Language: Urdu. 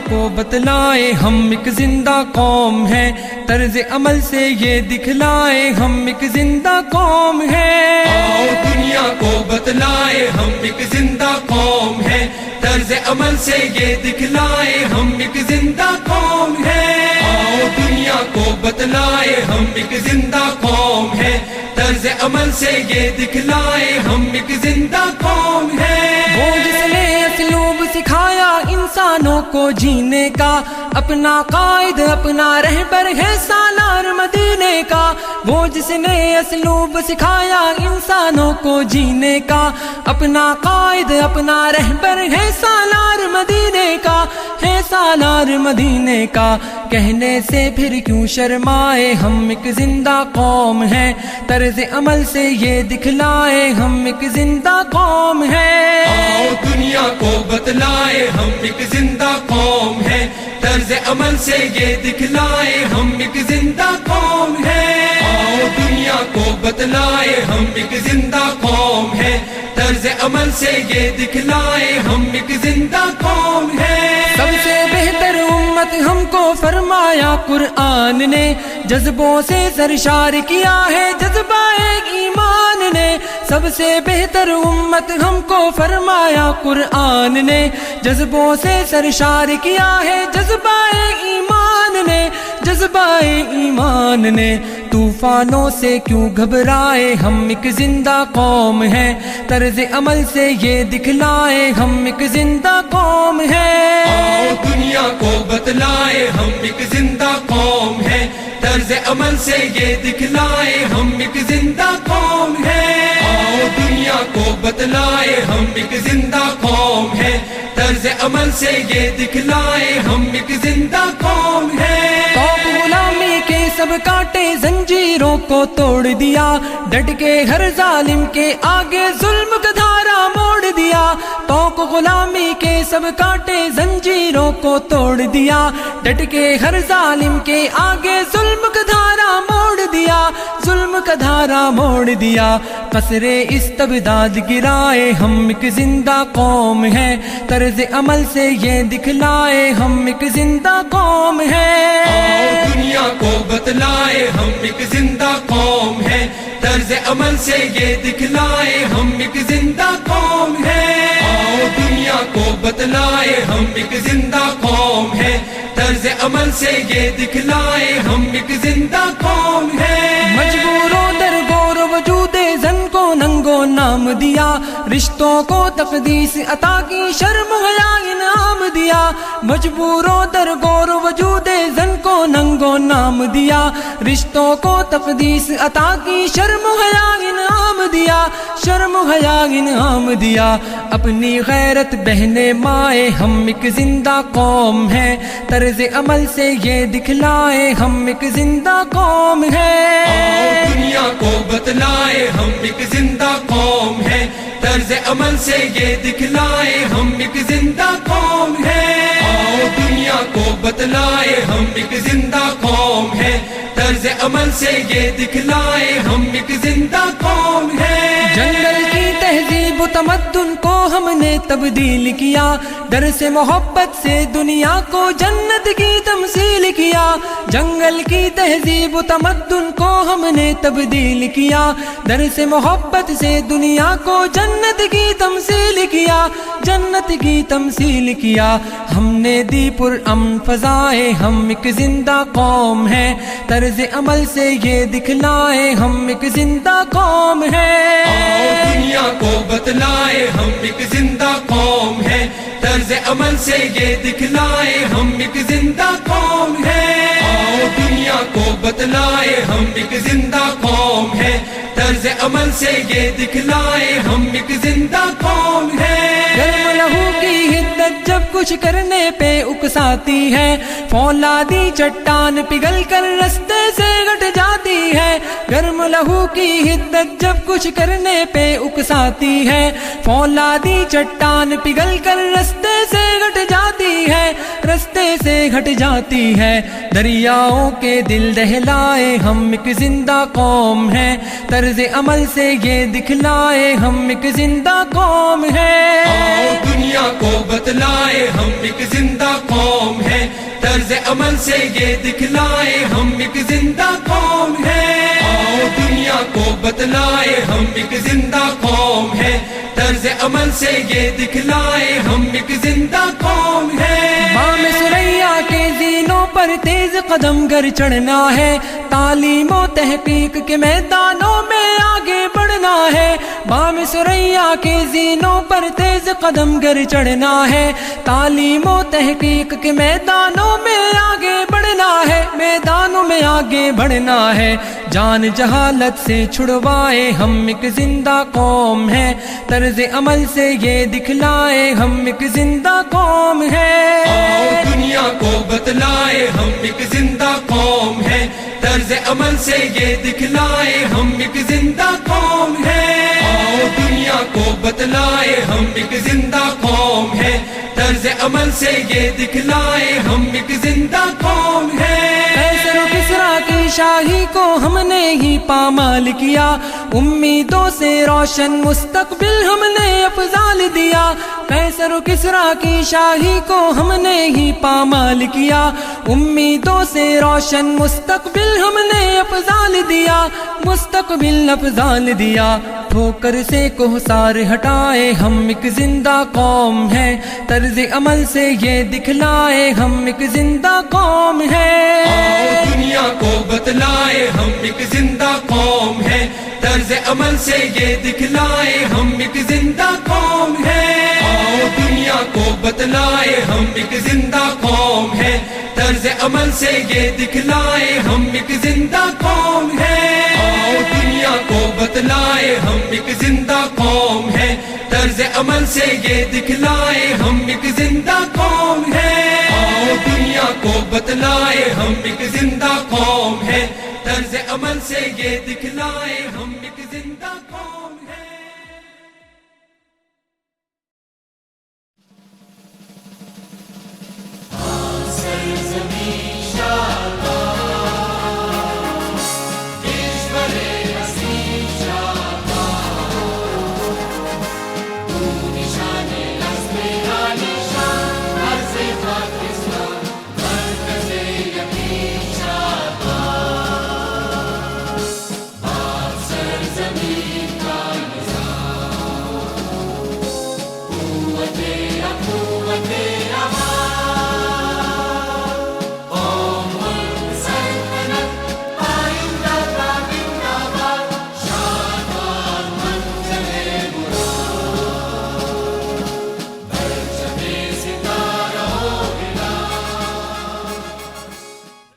کو بتلائے ہم ایک زندہ قوم ہیں، طرز عمل سے یہ دکھلائے ہم ایک زندہ قوم ہیں۔ آؤ دنیا کو بتلائے ہم ایک زندہ قوم ہیں، طرز عمل سے یہ دکھلائے ہم ایک زندہ قوم ہیں۔ آؤ دنیا کو بتلائے ہم ایک زندہ قوم ہیں، طرز عمل سے یہ دکھلائے ہم ایک زندہ قوم ہیں۔ وہ جس نے اسلوب سکھایا انسانوں کو جینے کا، اپنا قائد اپنا رہبر ہے سالار مدینے کا۔ وہ جس نے اسلوب سکھایا انسانوں کو جینے کا، اپنا قائد اپنا رہبر ہے سالار مدینے کا، ہے سالار مدینے کا۔ کہنے سے پھر کیوں شرمائے ہم ایک زندہ قوم ہیں، طرز عمل سے یہ دکھلائے ہم ایک زندہ قوم ہیں۔ آؤ دنیا کو بتلائے ہم ایک زندہ قوم ہیں، طرز عمل سے یہ دکھلائے ہم ایک زندہ قوم ہیں۔ آؤ دنیا کو بتلائے ہم ایک زندہ قوم ہیں، طرز عمل سے یہ دکھلائے ہم ایک زندہ قوم ہیں۔ سب سے بہتر امت ہم کو فرمایا قرآن نے، جذبوں سے سرشار کیا ہے جذبہ ایمان نے۔ سب سے بہتر امت ہم کو فرمایا قرآن نے، جذبوں سے سرشار کیا ہے جذبہ ایمان نے، جذبہ ایمان نے۔ طوفانوں سے کیوں گھبرائے ہم ایک زندہ قوم ہیں، طرز عمل سے یہ دکھلائے ہم ایک زندہ قوم ہیں۔ آؤ دنیا کو بتلائے ہم ایک زندہ قوم ہیں، طرز عمل سے یہ دکھلائے ہم ایک زندہ قوم ہیں۔ آؤ دنیا کو بتلائے ہم ایک زندہ قوم ہیں، طرز عمل سے یہ دکھلائے ہم ایک زندہ قوم ہیں۔ غلامی کے سب کانٹے زنجیروں کو توڑ دیا، ڈٹ کے ہر ظالم کے آگے ظلم کا دھارا موڑ دیا۔ توق غلامی کے سب کانٹے زنجیروں کو توڑ دیا، ڈٹ کے ہر ظالم کے آگے ظلم کا دھارا موڑ دیا، ظلم کا دھارا موڑ دیا۔ قصر استبداد گرائے ہم ایک زندہ قوم ہیں، طرز عمل سے یہ دکھلائے ہم ایک زندہ قوم ہیں۔ آؤ دنیا کو بتلائے ہم ایک زندہ قوم ہیں، طرز عمل سے یہ دکھلائے ہم ایک زندہ قوم ہیں۔ آؤ دنیا کو بتلائے ہم ایک زندہ قوم ہیں، طرز عمل سے یہ دکھلائے ہم ایک زندہ قوم ہیں۔ مجبوروں در گور وجود زن کو ننگو نام دیا، رشتوں کو تقدیس عطا کی شرم حیا انعام دیا۔ مجبوروں در گور وجود زن کو ننگو نام دیا، رشتوں کو تقدیس عطا کی شرم حیا انعام دیا، شرم حیا انعام دیا۔ اپنی غیرت بہنے مائے ہم ایک زندہ قوم ہیں، طرز عمل سے یہ دکھلائے ہم ایک زندہ قوم ہیں۔ آؤ دنیا کو بتلائے ہم ایک زندہ قوم ہیں، طرز عمل سے یہ دکھلائے ہم ایک زندہ قوم ہیں۔ آؤ دنیا کو بتلائے ہم ایک زندہ قوم ہیں، طرز عمل سے یہ دکھلائے ہم ایک زندہ قوم ہیں۔ جنگل کی تہذیب و تمدن کو ہم نے تبدیل کیا، در سے محبت سے دنیا کو جنت کی تمثیل کیا۔ جنگل کی تہذیب و تمدن کو ہم نے تبدیل کیا، در سے محبت سے دنیا کو جنت کی تمثیل کیا، جنت کی تمثیل کیا۔ ہم نے دی پر امن فضائے ہم ایک زندہ قوم ہیں، طرز عمل سے یہ دکھلائے ہم ایک زندہ قوم ہیں۔ آؤ دنیا کو بتلائے ہم ایک زندہ قوم ہیں، طرز عمل سے یہ دکھلائے ہم ایک زندہ قوم ہیں۔ آؤ دنیا کو بتلائے ہم ایک زندہ قوم ہیں، طرز عمل سے یہ دکھلائے ہم ایک زندہ قوم ہیں۔ گرم لہو کی حدت جب کچھ کرنے پہ اکساتی ہے، فولادی چٹان پگھل کر رستے سے گٹ جاتی ہے، گرم لہو کی حدت جب کچھ کرنے پہ اکساتی ہے، فولادی چٹان پگھل کر رستے سے گٹ جاتی ہے، رستے سے گھٹ جاتی ہے، دریاؤں کے دل دہلائے ہم ایک زندہ قوم ہیں، طرز عمل سے یہ دکھلائے ہم ایک زندہ قوم ہیں۔ آؤ دنیا کو بتلائے ہم ایک زندہ قوم ہیں، طرز عمل سے یہ دکھلائے ہم ایک زندہ قوم ہیں۔ آؤ دنیا کو بتلائے ہم ایک زندہ قوم ہیں، طرز عمل سے یہ دکھلائے ہم ایک زندہ قوم ہیں۔ بام ثریا کے زینوں پر تیز قدم گر چڑھنا ہے، تعلیم و تحقیق کے میدانوں میں آگے بڑھنا ہے، بام ثریا کے زینوں پر تیز قدم گر چڑھنا ہے، تعلیم و تحقیق کے میدانوں میں آگے بڑھنا ہے، میدانوں میں آگے بڑھنا ہے، جان جہالت سے چھڑوائے ہم ایک زندہ قوم ہیں، طرز عمل سے یہ دکھلائے ہم ایک زندہ قوم ہیں۔ آؤ دنیا کو بتلائے ہم ایک زندہ قوم ہیں، طرز عمل سے یہ دکھلائے ہم ایک زندہ قوم ہیں۔ آؤ دنیا کو بتلائے ہم ایک زندہ قوم ہیں، طرز عمل سے یہ دکھلائے ہم ایک زندہ قوم ہیں۔ قیصر و کسریٰ کی شاہی کو ہم نے ہی پامال کیا، امیدوں سے روشن مستقبل ہم نے افضال دیا، قیصر و کسریٰ کی شاہی کو ہم نے ہی پامال کیا، امیدوں سے روشن مستقبل ہم نے افضال دیا، مستقبل افضال دیا، ٹھوکر سے کوہسار ہٹائے ہم ایک زندہ قوم ہیں، طرز عمل سے یہ دکھلائے ہم ایک زندہ قوم ہیں۔ آؤ دنیا کو بتلائے ہم ایک زندہ قوم ہیں، طرز عمل سے یہ دکھلائے ہم ایک زندہ قوم ہیں۔ آؤ دنیا کو بتلائے ہم ایک زندہ قوم ہیں، طرز عمل سے یہ دکھلائے ہم ایک زندہ قوم ہیں۔ آؤ دنیا کو بتلائے ہم ایک زندہ قوم ہیں، طرز عمل سے یہ دکھلائے ہم ایک زندہ قوم ہیں۔ آؤ دنیا کو بتلائے ہم ایک زندہ قوم ہیں، طرز عمل سے یہ دکھلائے ہم ایک